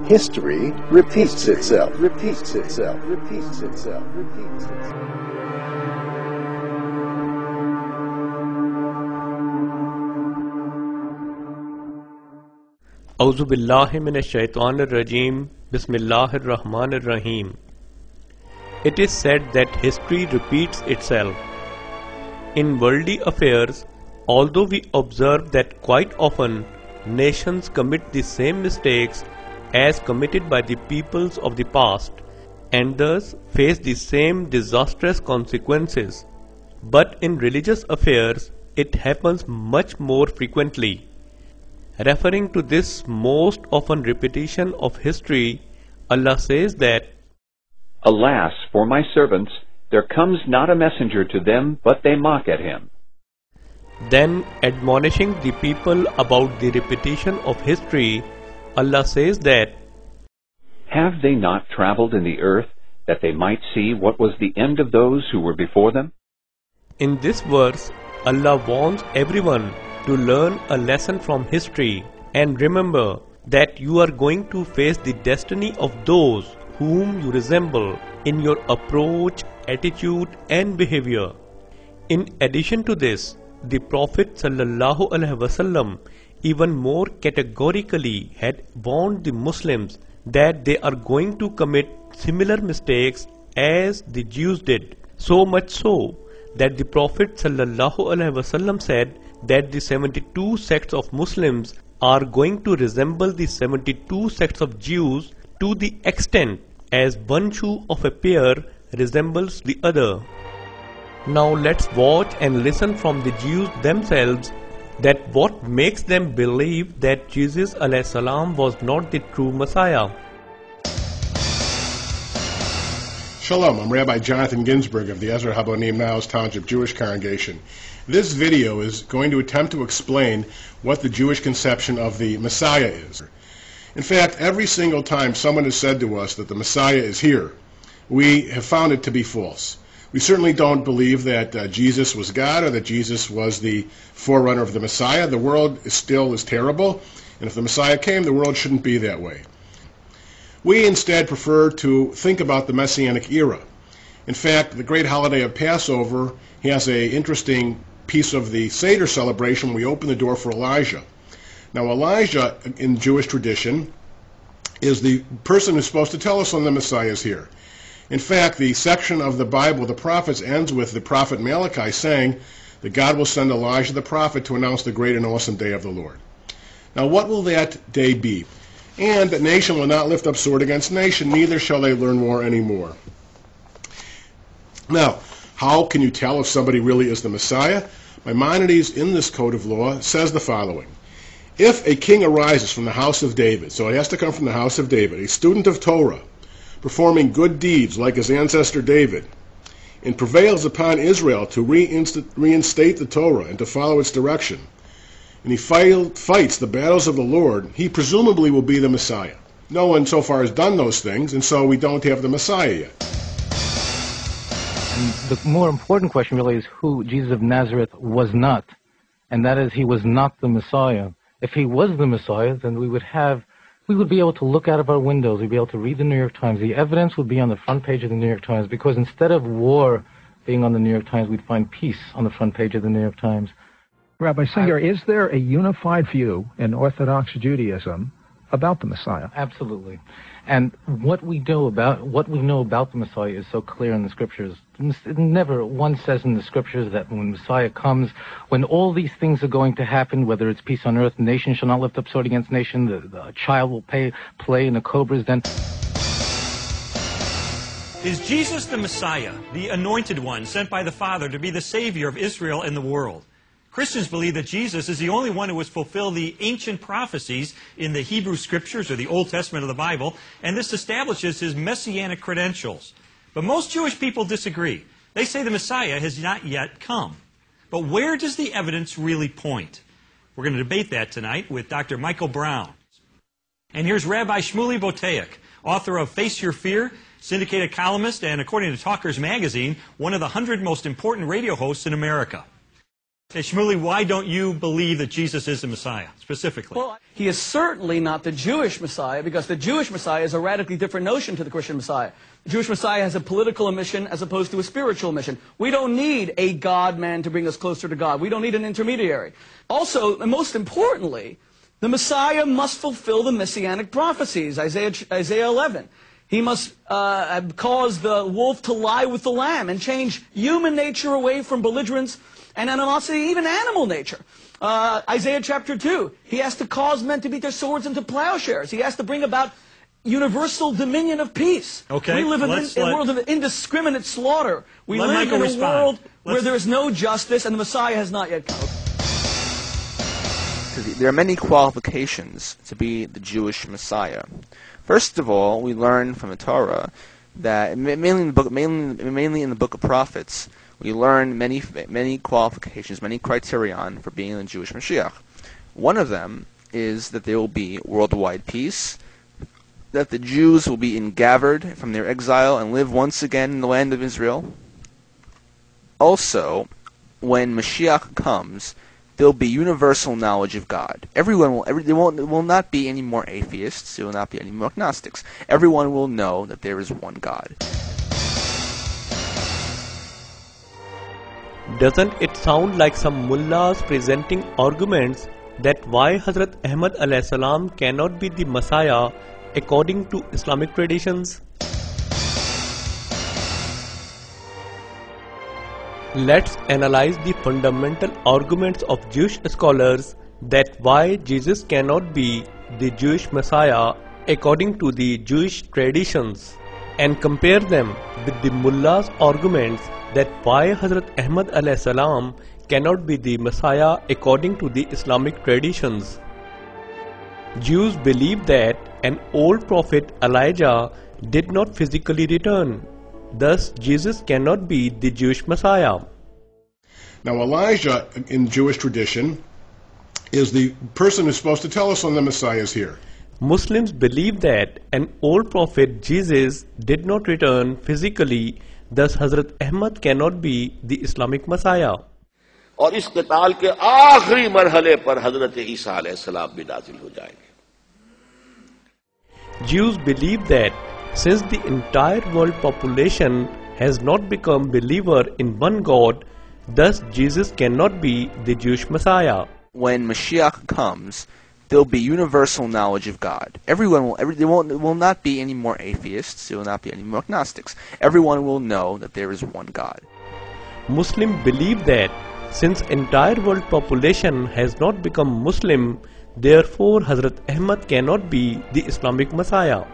History repeats itself. Repeats itself. Repeats itself. Repeats itself. Auzu billahi minash shaitanir rajim. Bismillahir rahmanir rahim. It is said that history repeats itself. In worldly affairs, although we observe that quite often nations commit the same mistakes as committed by the peoples of the past, and thus face the same disastrous consequences, but in religious affairs it happens much more frequently. Referring to this most often repetition of history, Allah says that, Alas, for my servants, there comes not a messenger to them, but they mock at him. Then, admonishing the people about the repetition of history, Allah says that, Have they not traveled in the earth, that they might see what was the end of those who were before them? In this verse, Allah warns everyone to learn a lesson from history and remember that you are going to face the destiny of those whom you resemble in your approach, attitude and behavior. In addition to this, the Prophet ﷺ even more categorically had warned the Muslims that they are going to commit similar mistakes as the Jews did. So much so that the Prophet ﷺ said that the 72 sects of Muslims are going to resemble the 72 sects of Jews to the extent as one shoe of a pair resembles the other. Now let's watch and listen from the Jews themselves that what makes them believe that Jesus alayhi salam was not the true Messiah. Shalom, I'm Rabbi Jonathan Ginsburg of the Ezra Habonim Niles Township Jewish Congregation. This video is going to attempt to explain what the Jewish conception of the Messiah is. In fact, every single time someone has said to us that the Messiah is here, we have found it to be false. We certainly don't believe that Jesus was God or that Jesus was the forerunner of the Messiah. The world still is terrible, and if the Messiah came, the world shouldn't be that way. We instead prefer to think about the Messianic era. In fact, the great holiday of Passover has an interesting piece of the Seder celebration when we open the door for Elijah. Now, Elijah, in Jewish tradition, is the person who's supposed to tell us when the Messiah is here. In fact, the section of the Bible, the prophets, ends with the prophet Malachi saying that God will send Elijah the prophet to announce the great and awesome day of the Lord. Now, what will that day be? And that nation will not lift up sword against nation, neither shall they learn war anymore. Now, how can you tell if somebody really is the Messiah? Maimonides, in this code of law, says the following. If a king arises from the house of David, so he has to come from the house of David, a student of Torah, performing good deeds like his ancestor David, and prevails upon Israel to reinstate the Torah and to follow its direction, and he fights the battles of the Lord, he presumably will be the Messiah. No one so far has done those things, and so we don't have the Messiah yet. And the more important question really is who Jesus of Nazareth was not, and that is he was not the Messiah. If he was the Messiah, then we would be able to look out of our windows, we'd be able to read the New York Times. The evidence would be on the front page of the New York Times, because instead of war being on the New York Times, we'd find peace on the front page of the New York Times. Rabbi Singer, is there a unified view in Orthodox Judaism about the Messiah? Absolutely. And what we know about the Messiah is so clear in the Scriptures. Never one says in the Scriptures that when Messiah comes, when all these things are going to happen, whether it's peace on earth, nation shall not lift up sword against nation, the child will play in the cobra's den. Is Jesus the Messiah, the anointed one sent by the Father to be the Savior of Israel and the world? Christians believe that Jesus is the only one who has fulfilled the ancient prophecies in the Hebrew Scriptures, or the Old Testament of the Bible, and this establishes his messianic credentials. But most Jewish people disagree. They say the Messiah has not yet come. But where does the evidence really point? We're going to debate that tonight with Dr. Michael Brown. And here's Rabbi Shmuley Boteach, author of Face Your Fear, syndicated columnist, and according to Talkers Magazine, one of the 100 most important radio hosts in America. Okay, Shmuley, why don't you believe that Jesus is the Messiah, specifically? Well, he is certainly not the Jewish Messiah, because the Jewish Messiah is a radically different notion to the Christian Messiah. The Jewish Messiah has a political mission as opposed to a spiritual mission. We don't need a God-man to bring us closer to God. We don't need an intermediary. Also, and most importantly, the Messiah must fulfill the messianic prophecies, Isaiah 11. He must cause the wolf to lie with the lamb and change human nature away from belligerence and animosity, even animal nature. Isaiah chapter 2, he has to cause men to beat their swords into plowshares. He has to bring about universal dominion of peace. Okay, we live in a world of indiscriminate slaughter. We live in a world where there is no justice, and the Messiah has not yet come. There are many qualifications to be the Jewish Messiah. First of all, we learn from the Torah that mainly in the book of prophets, we learn many qualifications, many criterion for being the Jewish Mashiach. One of them is that there will be worldwide peace, that the Jews will be ingathered from their exile and live once again in the land of Israel. Also, when Mashiach comes, there will be universal knowledge of God. There will not be any more atheists. There will not be any more agnostics. Everyone will know that there is one God. Doesn't it sound like some mullahs presenting arguments that why Hazrat Ahmad alayhi salam cannot be the Messiah according to Islamic traditions? Let's analyze the fundamental arguments of Jewish scholars that why Jesus cannot be the Jewish Messiah according to the Jewish traditions, and compare them with the mullahs' arguments that why Hazrat Ahmad alayhi salam cannot be the Messiah according to the Islamic traditions. Jews believe that an old prophet Elijah did not physically return. Thus, Jesus cannot be the Jewish Messiah. Now, Elijah, in Jewish tradition, is the person who's supposed to tell us when the Messiah is here. Muslims believe that an old prophet Jesus did not return physically. Thus, Hazrat Ahmad cannot be the Islamic Messiah. और इस क़िताल के आखिरी मरहले पर हजरत ईसा अलैहिस्सलाम भी नाज़िल हो जाएंगे. Jews believe that since the entire world population has not become believer in one God, thus Jesus cannot be the Jewish Messiah. When Mashiach comes, there will be universal knowledge of God. There will not be any more atheists. There will not be any more agnostics. Everyone will know that there is one God. Muslims believe that since entire world population has not become Muslim, therefore Hazrat Ahmad cannot be the Islamic Messiah.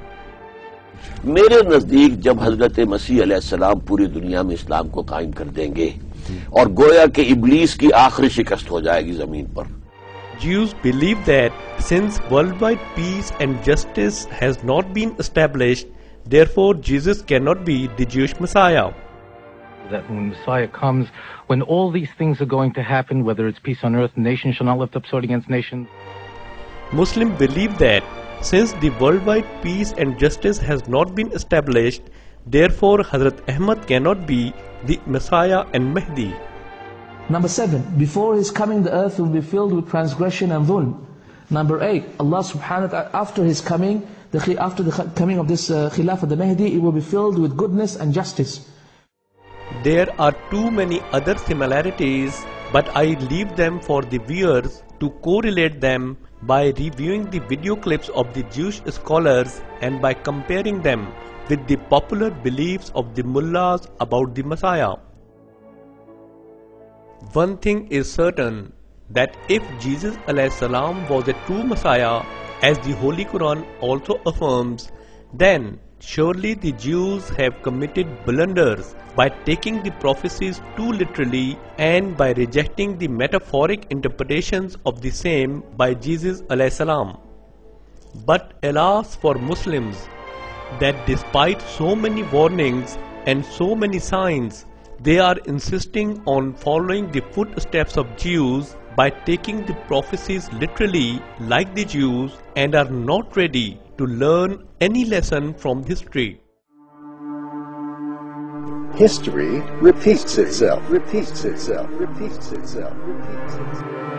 मेरे नजदीक जब हजरत मसीह अलैहिस्सलाम पूरी दुनिया में इस्लाम को कायम कर देंगे और गोया के इब्लीस की आखिरी शिकस्त हो जाएगी जमीन पर. Jews believe that since worldwide peace and justice has not been established, therefore Jesus cannot be the Jewish Messiah. That when Messiah comes, when all these things are going to happen, whether it's peace on earth, nation shall not lift up sword against nation. Muslims believe that since the worldwide peace and justice has not been established, therefore Hazrat Ahmad cannot be the Messiah and Mahdi. Number 7, before his coming the earth will be filled with transgression and dhulm. Number 8, Allah subhanahu wa ta'ala, after his coming, after the coming of this Khilafah, the Mahdi, it will be filled with goodness and justice. There are too many other similarities, but I leave them for the viewers to correlate them by reviewing the video clips of the Jewish scholars and by comparing them with the popular beliefs of the mullahs about the Messiah. One thing is certain, that if Jesus alayhi salam was a true Messiah, as the Holy Quran also affirms, then surely the Jews have committed blunders by taking the prophecies too literally and by rejecting the metaphoric interpretations of the same by Jesus alayhi salam. But alas for Muslims, that despite so many warnings and so many signs, they are insisting on following the footsteps of Jews by taking the prophecies literally like the Jews and are not ready to learn any lesson from history. History repeats itself. Repeats itself. Repeats itself. Repeats itself.